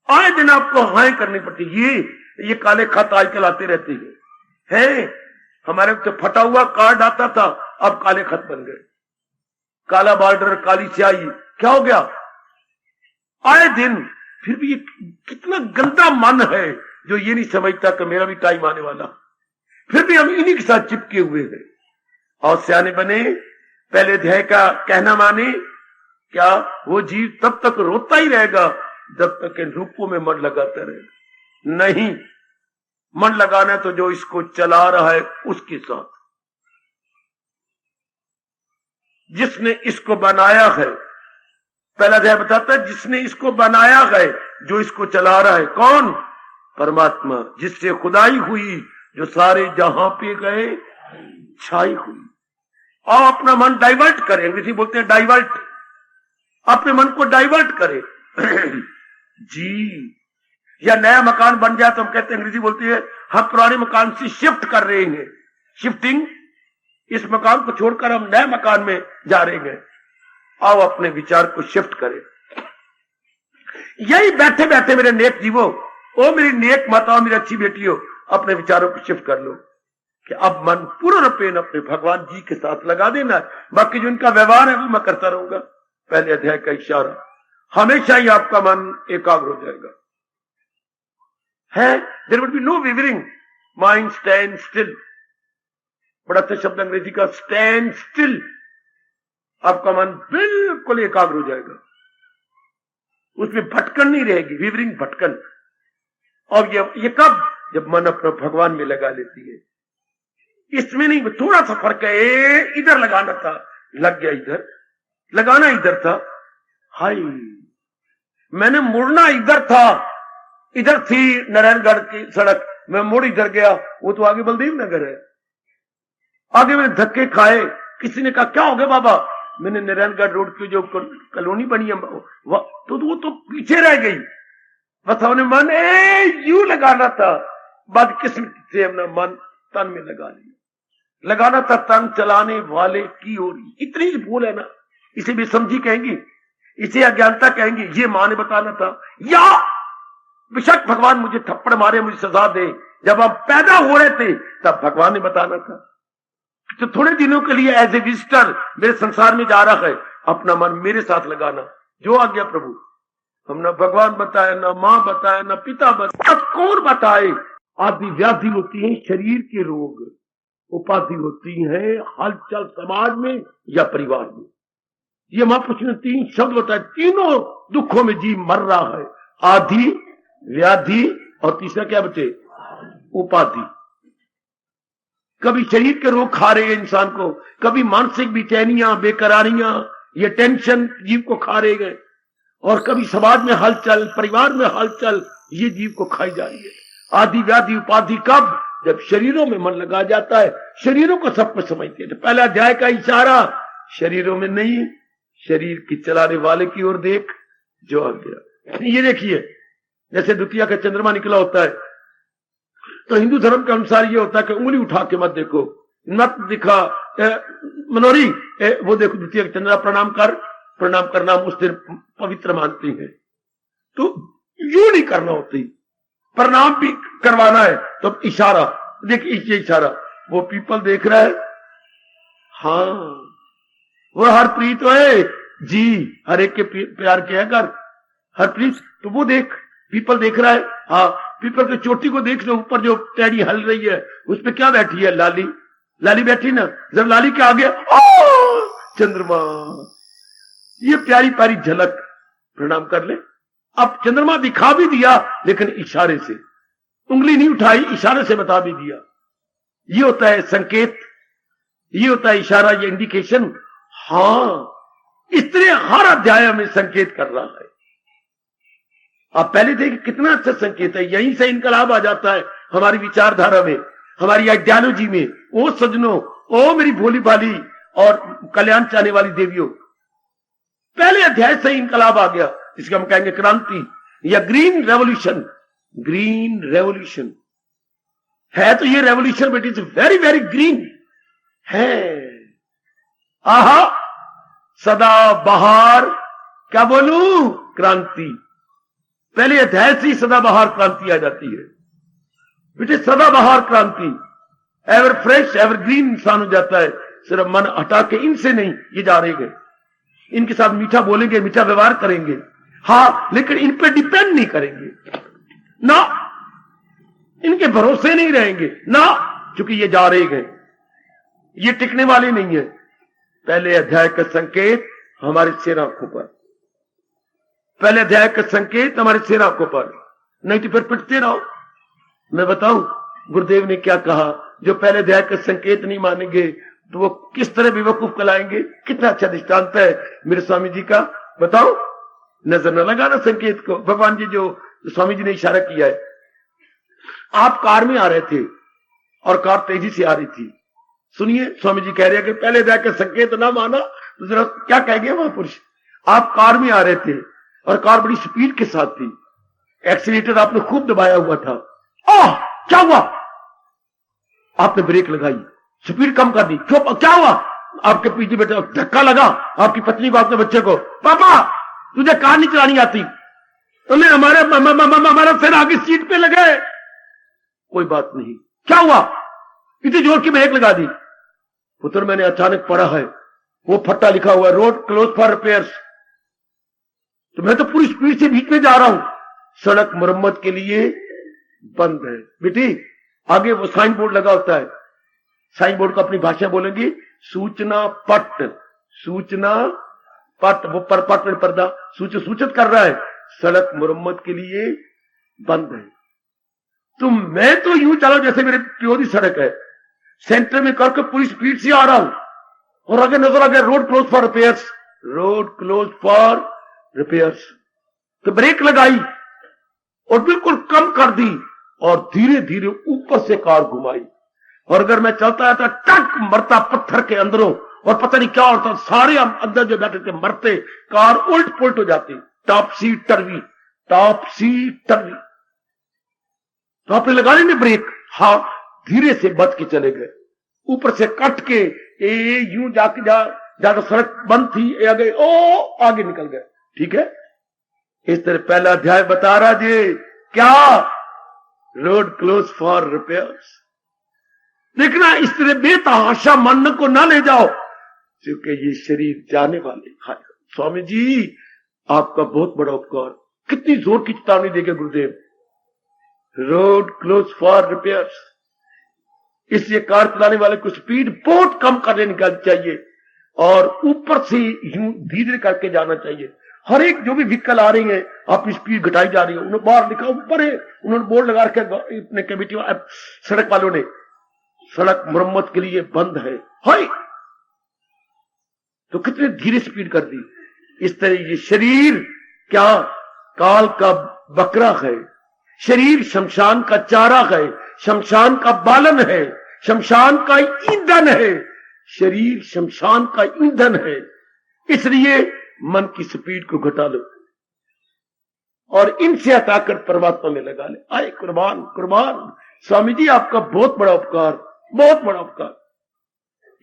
आए दिन आपको हाई करनी पड़ती, ये काले खत आजकल आते रहते हैं। हमारे तो फटा हुआ कार्ड आता था, अब काले खत बन गए, काला बॉर्डर, काली स्याही, क्या हो गया? आए दिन। फिर भी ये कितना गंदा मन है जो ये नहीं समझता कि मेरा भी टाइम आने वाला, फिर भी हम इन्हीं के साथ चिपके हुए हैं। और सियाने बने, पहले अध्याय का कहना माने, क्या वो जीव तब तक रोता ही रहेगा जब तक इन रूपों में मन लगाता रहेगा। नहीं, मन लगाना तो जो इसको चला रहा है उसके साथ, जिसने इसको बनाया है। पहला अध्याय बताता है जिसने इसको बनाया है, जो इसको चला रहा है कौन? परमात्मा, जिससे खुदाई हुई, जो सारे जहां पे गए छाई हुई। और अपना मन डाइवर्ट करे, अंग्रेजी बोलते हैं डाइवर्ट, अपने मन को डाइवर्ट करे जी। या नया मकान बन जाए तो हम कहते हैं, अंग्रेजी बोलती है, हम पुराने मकान से शिफ्ट कर रहे हैं, शिफ्टिंग, इस मकान को छोड़कर हम नए मकान में जा रहे हैं। आओ अपने विचार को शिफ्ट करें। यही बैठे बैठे मेरे नेक जीवो, ओ मेरी नेक माताओं, मेरी अच्छी बेटियों, अपने विचारों को शिफ्ट कर लो कि अब मन पूर्ण रूपेण अपने भगवान जी के साथ लगा देना, बाकी जो इनका व्यवहार है वो मैं करता रहूंगा। पहले अध्याय का इशारा, हमेशा ही आपका मन एकाग्र हो जाएगा है। There would be no wavering, mind stand still. बड़ा अच्छा शब्द अंग्रेजी का, स्टैंड स्टिल। आपका मन बिल्कुल एकाग्र हो जाएगा, उसमें भटकन नहीं रहेगी, विवरिंग भटकन। और ये कब? जब मन अपना भगवान में लगा लेती है। इसमें नहीं, थोड़ा सा फर्क है, इधर लगाना था, लग गया इधर, लगाना इधर था, हाय मैंने मुड़ना इधर था, इधर थी नारायणगढ़ की सड़क, मैं मुड़ इधर गया, वो तो आगे बलदेव नगर है। आगे मैंने धक्के खाए, किसी ने कहा क्या हो गया बाबा? मैंने नारायणगढ़ रोड की जो कॉलोनी बनी है तो वो तो पीछे रह गई, बस हमने मन यूं लगाना था, बदकिस्मती से हमने मन तन में लगा लिया। लगाना था तन चलाने वाले की ओर। इतनी भूल है ना, इसे बेसमझी कहेंगे, इसे अज्ञानता कहेंगे। ये मां ने बताना था, या बेशक भगवान मुझे थप्पड़ मारे, मुझे सजा दे, जब हम पैदा हो रहे थे तब भगवान ने बताना था। तो थोड़े दिनों के लिए एज ए विजिटर मेरे संसार में जा रहा है, अपना मन मेरे साथ लगाना, जो आ गया प्रभु। हम ना भगवान बताए, ना मां बताए, ना पिता बताए, कौन बताए। आदि व्याधि होती है शरीर के रोग, उपाधि होती है हलचल समाज में या परिवार में। ये महापुरुष ने 3 शब्द बताए, तीनों दुखों में जीव मर रहा है, आदि व्याधि और तीसरा क्या बचे, उपाधि। कभी शरीर के रोग खा रहे हैं इंसान को, कभी मानसिक बेचैनियां, बेकरारियां, ये टेंशन जीव को खा रहे हैं, और कभी समाज में हलचल, परिवार में हलचल, ये जीव को खाई जा रही है। आदि व्याधि उपाधि कब, जब शरीरों में मन लगा जाता है। शरीरों को सब कुछ समझते हैं। पहला अध्याय का इशारा शरीरों में नहीं, शरीर की चलाने वाले की ओर देख जो आ गया। ये देखिए, जैसे द्वितीया का चंद्रमा निकला होता है, तो हिंदू धर्म के अनुसार ये होता है कि उंगली उठा के मत देखो, मत दिखा मनोरी, वो देखो द्वितीया का चंद्रमा, प्रणाम करना उस दिन पवित्र मानती है। तो यूं नहीं करना होती, प्रणाम भी करवाना है तो इशारा देखिए, ये इशारा, वो पीपल देख रहा है, हाँ वो हरप्रीत है जी, हर एक के प्यार किया कर, हरप्रीत, तो वो देख, पीपल देख रहा है, हाँ पीपल की चोटी को देख लो, ऊपर जो टहनी हल रही है उस पे क्या बैठी है, लाली, लाली बैठी ना, जब लाली के आगे चंद्रमा, ये प्यारी प्यारी झलक, प्रणाम कर ले। अब चंद्रमा दिखा भी दिया लेकिन इशारे से, उंगली नहीं उठाई, इशारे से बता भी दिया। ये होता है संकेत, ये होता है इशारा, ये इंडिकेशन। हाँ, इस तरह हर अध्याय में संकेत कर रहा है। आप पहले देखिए कितना अच्छा संकेत है, यहीं से इनकलाब आ जाता है हमारी विचारधारा में, हमारी आइडियोलॉजी में। ओ सजनों, ओ मेरी भोली भाली और कल्याण चाहने वाली देवियों, पहले अध्याय से इनकलाब आ गया, जिसको हम कहेंगे क्रांति या ग्रीन रेवोल्यूशन। ग्रीन रेवोल्यूशन है तो ये revolution but is very very green है। आहा, सदा बहार, क्या बोलूं, क्रांति। पहले अध्याय से ही सदा बहार क्रांति आ जाती है बेटे, सदा बहार क्रांति, एवर फ्रेश एवर ग्रीन इंसान हो जाता है। सिर्फ मन हटा के इनसे नहीं, ये जा रहे गए, इनके साथ मीठा बोलेंगे, मीठा व्यवहार करेंगे, हाँ, लेकिन इन पे डिपेंड नहीं करेंगे ना, इनके भरोसे नहीं रहेंगे ना, क्योंकि ये जा रहे गए, ये टिकने वाले नहीं है। पहले अध्याय का संकेत हमारे सिर आंखों पर, पहले अध्याय का संकेत हमारे सिर आंखों पर, नहीं तो फिर पिटते रहो। मैं बताऊं गुरुदेव ने क्या कहा, जो पहले अध्याय का संकेत नहीं मानेंगे तो वो किस तरह बेवकूफ कहलाएंगे। कितना अच्छा दृष्टांत है मेरे स्वामी जी का, बताओ, नजर न लगाना संकेत को। भगवान जी जो स्वामी जी ने इशारा किया है, आप कार में आ रहे थे और कार तेजी से आ रही थी, सुनिए, स्वामी जी कह रहे हैं कि पहले अध्याय का संकेत ना माना तो जरा क्या कहेंगे महापुरुष। आप कार में आ रहे थे और कार बड़ी स्पीड के साथ थी, एक्सीलेटर आपने खूब दबाया हुआ था, क्या हुआ, आपने ब्रेक लगाई, स्पीड कम कर दी, क्यों, क्या हुआ, आपके पीछे बेटा धक्का लगा, आपकी पत्नी को, आपके बच्चे को, पापा तुझे कार नहीं चलानी आती, तुमने हमारा सिर आगे सीट पे लगे, कोई बात नहीं, क्या हुआ, इतनी जोर की ब्रेक लगा दी, पुत्र मैंने अचानक पढ़ा है वो फट्टा लिखा हुआ है, रोड क्लोज फॉर रिपेयर्स, तो मैं तो पूरी स्पीड से बीच में जा रहा हूं, सड़क मरम्मत के लिए बंद है। बेटी आगे वो साइन बोर्ड लगा होता है, साइन बोर्ड को अपनी भाषा बोलेंगे सूचना पट, सूचना पट, वो पर पट में पर्दा सूचित कर रहा है सड़क मरम्मत के लिए बंद है। तो मैं तो यूं चला जैसे मेरे प्योरी सड़क है, सेंटर में करके पूरी स्पीड से आ रहा हूं, और आगे नजर आ गया road close for repairs, road close for repairs, तो ब्रेक लगाई और बिल्कुल कम कर दी और धीरे धीरे ऊपर से कार घुमाई, और अगर मैं चलता था टक मरता पत्थर के अंदरों, और पता नहीं क्या होता, सारे हम अंदर जो बैठे थे मरते, कार उल्ट पुलट हो जाती, टॉप सीट टरवी, टॉपसी टर्वी। तो आपने लगा ली ब्रेक, हाँ धीरे से बच के चले गए, ऊपर से कट के यूं जाके ज्यादा सड़क बंद थी, आगे आगे निकल गए। ठीक है, इस तरह पहला अध्याय बता रहा जी क्या, रोड क्लोज फॉर रिपेयर्स। देखना इस तरह बेतहाशा मन को ना ले जाओ, क्योंकि ये शरीर जाने वाले। हाँ स्वामी जी आपका बहुत बड़ा उपकार, कितनी जोर की चेतावनी देके गुरुदेव, रोड क्लोज फॉर रिपेयर्स। इसलिए कार चलाने वाले को स्पीड बहुत कम करने निकालनी चाहिए और ऊपर से यूं धीरे करके जाना चाहिए। हर एक जो भी व्हीकल आ रही है आपकी स्पीड घटाई जा रही है। उन्होंने बाहर लिखा ऊपर है, उन्होंने बोर्ड लगा रखे अपने कमेटी सड़क वालों ने, सड़क मरम्मत के लिए बंद है। हाय तो कितने धीरे स्पीड कर दी। इस तरह ये शरीर क्या काल का बकरा है, शरीर शमशान का चारा है, शमशान का बालन है, शमशान का ईंधन है, शरीर शमशान का ईंधन है। इसलिए मन की स्पीड को घटा लो और इनसे हटाकर परमात्मा में लगा ले। आए कुर्बान कुर्बान, स्वामी जी आपका बहुत बड़ा उपकार, बहुत बड़ा उपकार।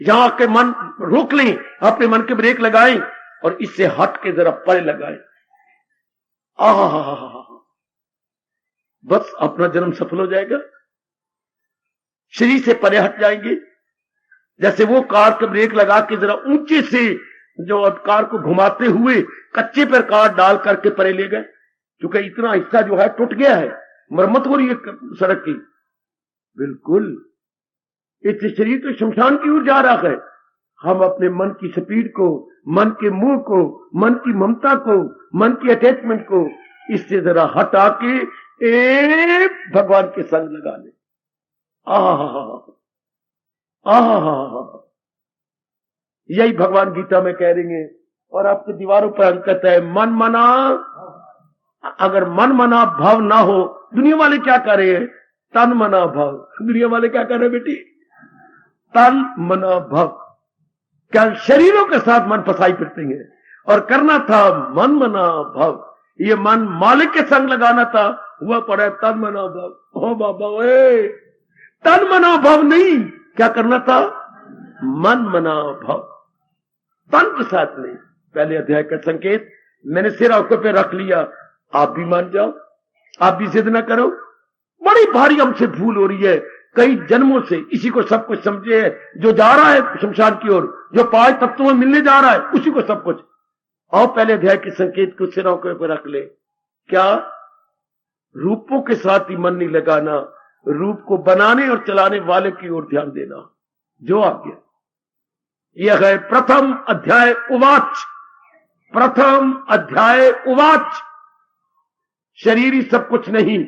यहां के मन रोक लें, अपने मन के ब्रेक लगाएं और इससे हट के जरा परे लगाएं। बस अपना जन्म सफल हो जाएगा, शरीर से परे हट जाएंगे। जैसे वो कार के ब्रेक लगा के जरा ऊंचे से जो कार को घुमाते हुए कच्चे पर कार डाल करके परे ले गए, क्योंकि इतना हिस्सा जो है टूट गया है, मरम्मत हो रही है सड़क की। बिल्कुल इससे शरीर तो शमशान की ओर जा रहा है। हम अपने मन की स्पीड को, मन के मुंह को, मन की ममता को, मन की अटैचमेंट को इससे जरा हटा के भगवान के संग लगा ले। यही भगवान गीता में कह रही है और आपकी दीवारों पर अंकित है, मन मना। अगर मन मना भाव ना हो, दुनिया वाले क्या कर रहे हैं, तन मना भाव। दुनिया वाले क्या कर रहे हैं बेटी, तन मना भाव। क्या शरीरों के साथ मन फसाई फिरते हैं, और करना था मन मना भाव। ये मन मालिक के संग लगाना था, हुआ पड़ा है तन मना भाव। ओ बाबा ओए, तन मना भाव नहीं, क्या करना था, मन मना भाव, तन के साथ नहीं। पहले अध्याय का संकेत मैंने सिर आंखों पे रख लिया, आप भी मान जाओ, आप भी जिद ना करो। बड़ी भारी हमसे भूल हो रही है, कई जन्मों से इसी को सब कुछ समझे है। जो जा रहा है शमशान की ओर, जो 5 तत्वों में मिलने जा रहा है, उसी को सब कुछ। और पहले अध्याय के संकेत को सिर आंखों पे रख ले। क्या, रूपों के साथ ही मन नहीं लगाना, रूप को बनाने और चलाने वाले की ओर ध्यान देना, जो आज्ञा। यह है प्रथम अध्याय उवाच। प्रथम अध्याय उवाच। शरीर ही सब कुछ नहीं,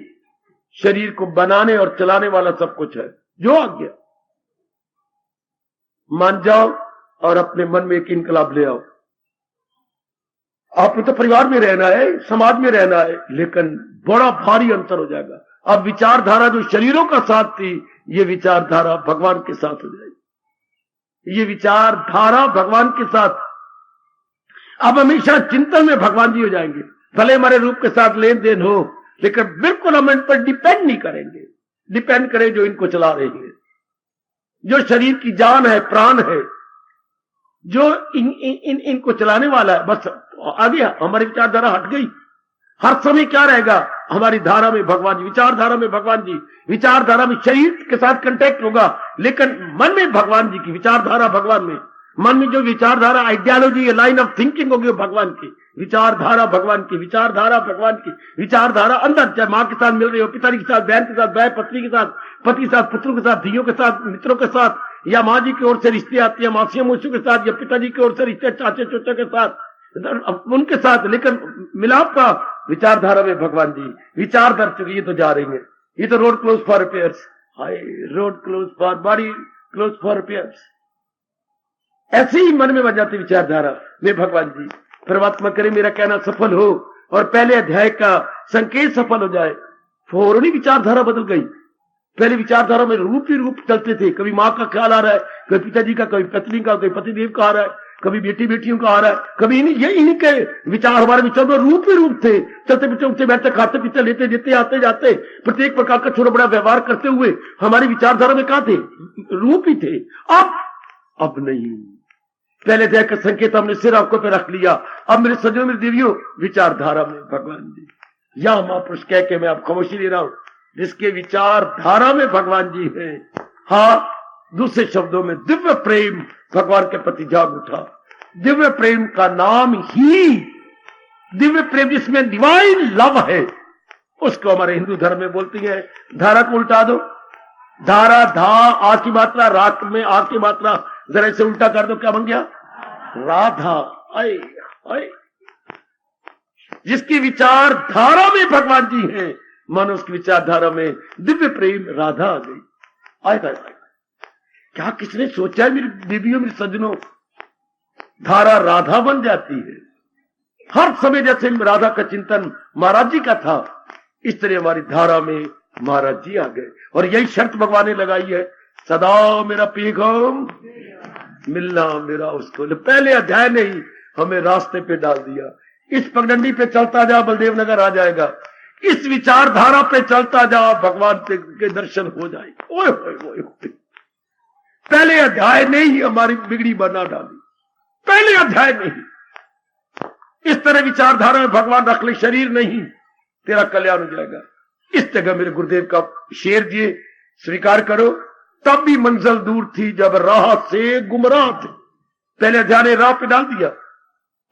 शरीर को बनाने और चलाने वाला सब कुछ है, जो आज्ञा। मान जाओ और अपने मन में एक इनकलाब ले आओ। आपको तो परिवार में रहना है, समाज में रहना है, लेकिन बड़ा भारी अंतर हो जाएगा। अब विचारधारा जो शरीरों का साथ थी, ये विचारधारा भगवान के साथ हो जाएगी। ये विचारधारा भगवान के साथ, अब हमेशा चिंतन में भगवान जी हो जाएंगे। भले हमारे रूप के साथ लेन देन हो, लेकिन बिल्कुल हम इन पर डिपेंड नहीं करेंगे। डिपेंड करें जो इनको चला रहे हैं, जो शरीर की जान है, प्राण है, जो इनको चलाने वाला है। बस आ गया, हमारी विचारधारा हट गई। हर समय क्या रहेगा, हमारी धारा में भगवान जी, विचारधारा में भगवान जी, विचारधारा में शरीर के साथ कांटेक्ट होगा, लेकिन मन में भगवान जी की विचारधारा, भगवान में मन में जो विचारधारा, आइडियोलॉजी, लाइन ऑफ थिंकिंग होगी भगवान की, विचारधारा भगवान की, विचारधारा भगवान की, विचारधारा अंदर, चाहे मां के साथ मिल रही हो, पिता के साथ, बहन के साथ, भाई पत्नी के साथ, पति के साथ, पुत्रों के साथ, धियों के साथ, मित्रों के साथ, या माँ जी की ओर से रिश्ते आती है मासियों मौसियों के साथ, या पिताजी की ओर से रिश्ते चाचे चोचे के साथ, उनके साथ, लेकिन मिलाप का विचारधारा में भगवान जी। विचार दर चुकी, ये तो जा रही है, ये तो road close for repairs. Hi, road close for, body close for repairs. ऐसे ही मन में बन जाती विचारधारा में भगवान जी। परमात्मा करे मेरा कहना सफल हो और पहले अध्याय का संकेत सफल हो जाए। फौरनी विचारधारा बदल गई। पहले विचारधारा में रूप ही रूप चलते थे, कभी माँ का ख्याल आ रहा है, कभी पिताजी का, कभी पत्नी का, कभी पतिदेव का आ रहा है। कभी बेटी बेटियों का आ रहा है, कभी इन्हीं के विचार, हमारे विचार में रूप ही रूप थे। चलते पीछे उठते बैठते खाते पीते लेते देते आते जाते प्रत्येक प्रकार का छोटा बड़ा व्यवहार करते हुए हमारी विचारधारा में कहा थे, रूप ही थे। अब नहीं। पहले अध्याय का संकेत हमने सिर आंखों पे रख लिया। अब मेरे सज्जनों मेरे देवियों, विचारधारा में भगवान जी, या महापुरुष कह के मैं आप खामोशी ले रहा हूं, जिसके विचारधारा में भगवान जी हैं। हाँ, दूसरे शब्दों में दिव्य प्रेम भगवान के प्रति जाग उठा। दिव्य प्रेम का नाम ही दिव्य प्रेम, जिसमें डिवाइन लव है, उसको हमारे हिंदू धर्म में बोलती है। धारा को उल्टा दो, धारा धा आ की मात्रा, रात में आ की मात्रा जरा इसे उल्टा कर दो, क्या बन गया? राधा। आए आए, जिसकी विचारधारा में भगवान जी हैं, मानो उसकी विचारधारा में दिव्य प्रेम राधा आ गई। आएगा क्या किसने सोचा है मेरी देवियों मेरे सज्जनों, धारा राधा बन जाती है। हर समय जैसे राधा का चिंतन महाराज जी का था, इस तरह हमारी धारा में महाराज जी आ गए। और यही शर्त भगवान ने लगाई है, सदा मेरा पैगाम मिलना मेरा उसको। पहले अध्याय ने ही हमें रास्ते पे डाल दिया। इस पगडंडी पे चलता जा, बलदेव नगर आ जाएगा। इस विचारधारा पे चलता जा, भगवान के दर्शन हो जाएंगे। ओए ओए ओए, पहले अध्याय ने ही हमारी बिगड़ी बना डाली। पहले अध्याय में ही इस तरह विचारधारा में भगवान रख ले, शरीर नहीं, तेरा कल्याण हो जाएगा। इस जगह मेरे गुरुदेव का शेर जी स्वीकार करो, तब भी मंजिल दूर थी जब राह से गुमराह थे। पहले अध्याय ने राह पे डाल दिया,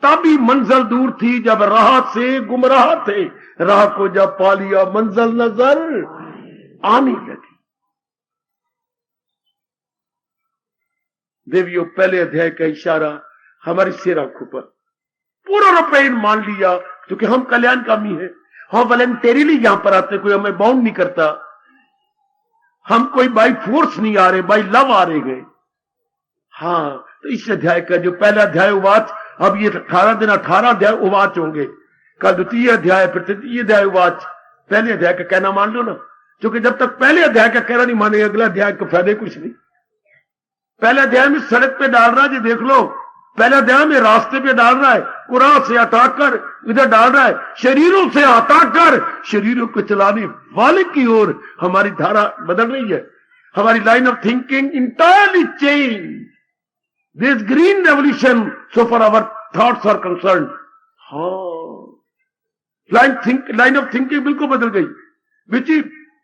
तब भी मंजिल दूर थी जब राह से गुमराह थे। राह को जब पा लिया मंजिल नजर आने लगी। देवियों, पहले अध्याय का इशारा हमारी सिर आंखों पर पूरा रूपेण मान लिया, क्योंकि हम कल्याणकामी है। हम वॉलंटेरिली यहां पर आते, कोई हमें बाउंड नहीं करता। हम कोई बाई फोर्स नहीं आ रहे, बाई लव आ रहे गए। हाँ, तो इस अध्याय का जो पहला अध्याय उवाच, अब ये 18 दिन 18 अध्याय उवाच होंगे। कल द्वितीय अध्याय, फिर तृतीय अध्याय उवाच। पहले अध्याय का कहना मान लो ना, क्योंकि जब तक पहले अध्याय का कहना नहीं माने, अगला अध्याय का फायदे कुछ नहीं। पहले अध्याय में सड़क पे डाल रहा है जी, देख लो। पहले अध्याय में रास्ते पे डाल रहा है, कुरान से हटाकर इधर डाल रहा है, शरीरों से हटाकर शरीरों को चलाने वाले की ओर हमारी धारा बदल रही है। हमारी line of thinking entirely change. This green revolution so for our thoughts are concern. हाँ, लाइन ऑफ थिंकिंग बिल्कुल बदल गई।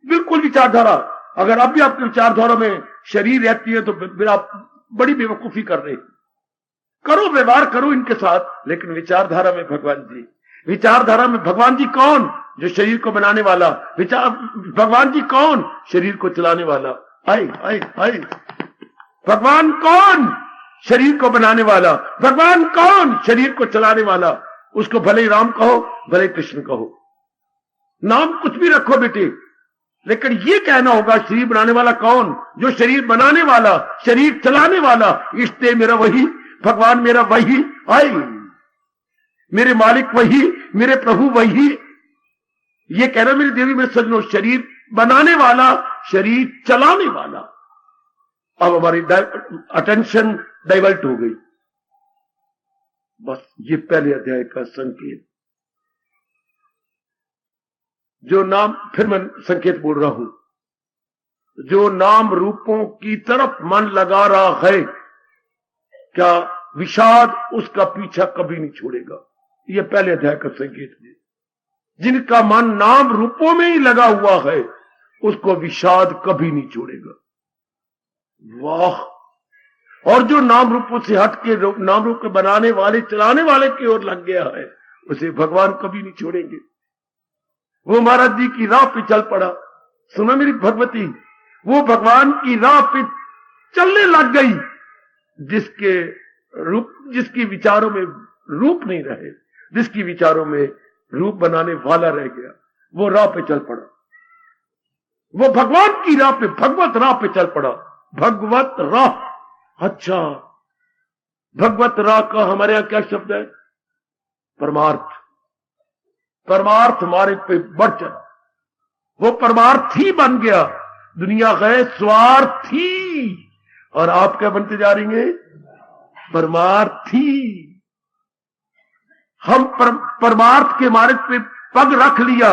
बिल्कुल विचारधारा, अगर अब भी आपकी विचारधारा में शरीर रहती है तो फिर आप बड़ी बेवकूफी कर रहे। करो व्यवहार करो इनके साथ, लेकिन विचारधारा में भगवान जी। विचारधारा में भगवान जी कौन? जो शरीर को बनाने वाला। भगवान जी कौन? शरीर को चलाने वाला। आए आए आए, भगवान कौन? शरीर को बनाने वाला। भगवान कौन? शरीर को चलाने वाला। उसको भले ही राम कहो, भले कृष्ण कहो, नाम कुछ भी रखो बेटे, लेकिन ये कहना होगा शरीर बनाने वाला कौन? जो शरीर बनाने वाला, शरीर चलाने वाला। इष्टे मेरा वही, भगवान मेरा वही। आई, मेरे मालिक वही, मेरे प्रभु वही। ये कहना मेरी देवी में सजनो, शरीर बनाने वाला, शरीर चलाने वाला। अब हमारी अटेंशन डाइवर्ट हो गई। बस ये पहले अध्याय का संकेत। जो नाम, फिर मैं संकेत बोल रहा हूं, जो नाम रूपों की तरफ मन लगा रहा है, क्या विषाद उसका पीछा कभी नहीं छोड़ेगा। यह पहले अध्याय का संकेत है। जिनका मन नाम रूपों में ही लगा हुआ है, उसको विषाद कभी नहीं छोड़ेगा। वाह! और जो नाम रूपों से हट के नाम रूप के बनाने वाले, चलाने वाले की ओर लग गया है, उसे भगवान कभी नहीं छोड़ेंगे। वो महाराज जी की राह पे चल पड़ा। सुनो मेरी भगवती, वो भगवान की राह पे चलने लग गई, जिसकी विचारों में रूप नहीं रहे, जिसकी विचारों में रूप बनाने वाला रह गया, वो राह पे चल पड़ा। वो भगवान की राह पे, भगवत राह पे चल पड़ा। भगवत राह। अच्छा, भगवत राह का हमारे यहां क्या शब्द है? परमार्थ। परमार्थ हमारे पे बढ़ चला। वो परमार्थी बन गया। दुनिया गए स्वार्थी, और आप क्या बनते जा रही हैं? परमार्थी। हम परमार्थ के मार्ग पे पग रख लिया,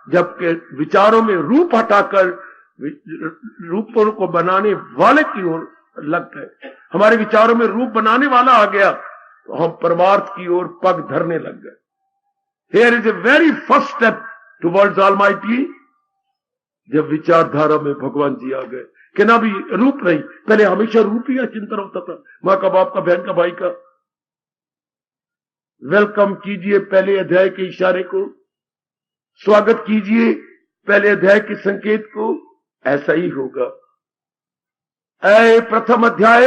जबकि विचारों में रूप हटाकर रूपों को बनाने वाले की ओर लग गए। हमारे विचारों में रूप बनाने वाला आ गया तो हम परमार्थ की ओर पग धरने लग गए। Here is a very first step towards Almighty। जब विचारधारा में भगवान जी आ गए कि ना भी रूप नहीं, पहले हमेशा रूप ही चिंतन होता था, मां का, बाप का, बहन का, भाई का। वेलकम कीजिए पहले अध्याय के इशारे को, स्वागत कीजिए पहले अध्याय के संकेत को। ऐसा ही होगा। ऐ प्रथम अध्याय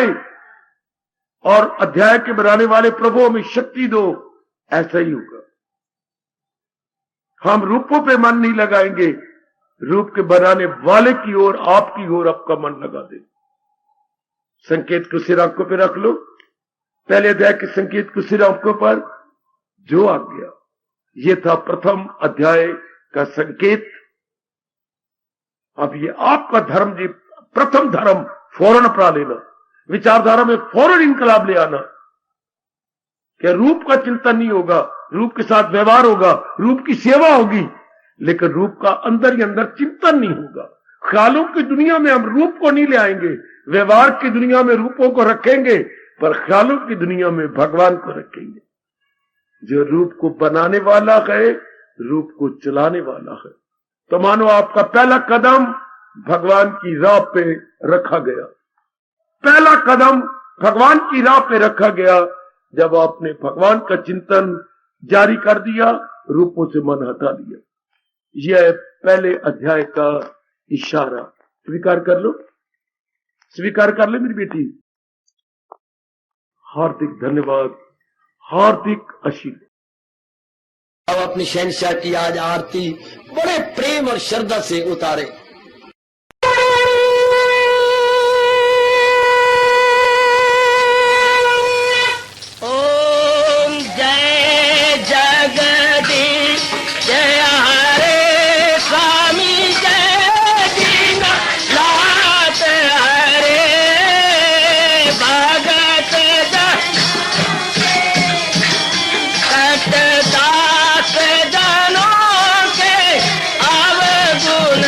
और अध्याय के बनाने वाले प्रभु हमें शक्ति दो, ऐसा ही होगा। हम रूपों पे मन नहीं लगाएंगे, रूप के बनाने वाले की ओर, आपकी ओर आपका मन लगा दे। संकेत को सिर आंखों पे रख लो, पहले अध्याय के संकेत को सिर आंखों पर जो आ गया। ये था प्रथम अध्याय का संकेत। अब ये आपका धर्म जी, प्रथम धर्म फौरन अपना लेना, विचारधारा में फौरन इनकलाब ले आना कि रूप का चिंतन नहीं होगा, रूप के साथ व्यवहार होगा, रूप की सेवा होगी, लेकिन रूप का अंदर ही अंदर चिंतन नहीं होगा। ख्यालों की दुनिया में हम रूप को नहीं ले आएंगे, व्यवहार की दुनिया में रूपों को रखेंगे, पर ख्यालों की दुनिया में भगवान को रखेंगे, जो रूप को बनाने वाला है, रूप को चलाने वाला है। तो मानो आपका पहला कदम भगवान की राह पे रखा गया, पहला कदम भगवान की राह पे रखा गया जब आपने भगवान का चिंतन जारी कर दिया, रूपों से मन हटा दिया। यह पहले अध्याय का इशारा। स्वीकार कर लो, स्वीकार कर ले मेरी बेटी। हार्दिक धन्यवाद, हार्दिक आशीर्वाद। अब अपनी शहंशाह की आज आरती बड़े प्रेम और श्रद्धा से उतारे। ओम जय जगदीश जय हरे स्वामी जय दीना लात हरे भगत दास जनों के अवगुण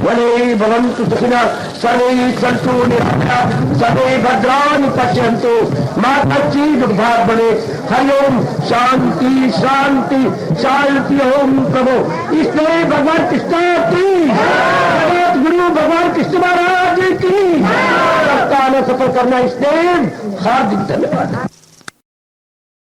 वने भवन्तु सुखिनः सर्वे सन्तु निरामयाः सर्वे भद्राणि पश्यन्तु मा कश्चित् दुर्भाग् भवेत्। हरि ओम शांति शांति शांति। ओम प्रभु इसलिए भगवान कृष्ण की जगत गुरु भगवान कृष्ण महाराज की सत्ता ने सफल करना इसलिए हार्दिक धन्यवाद।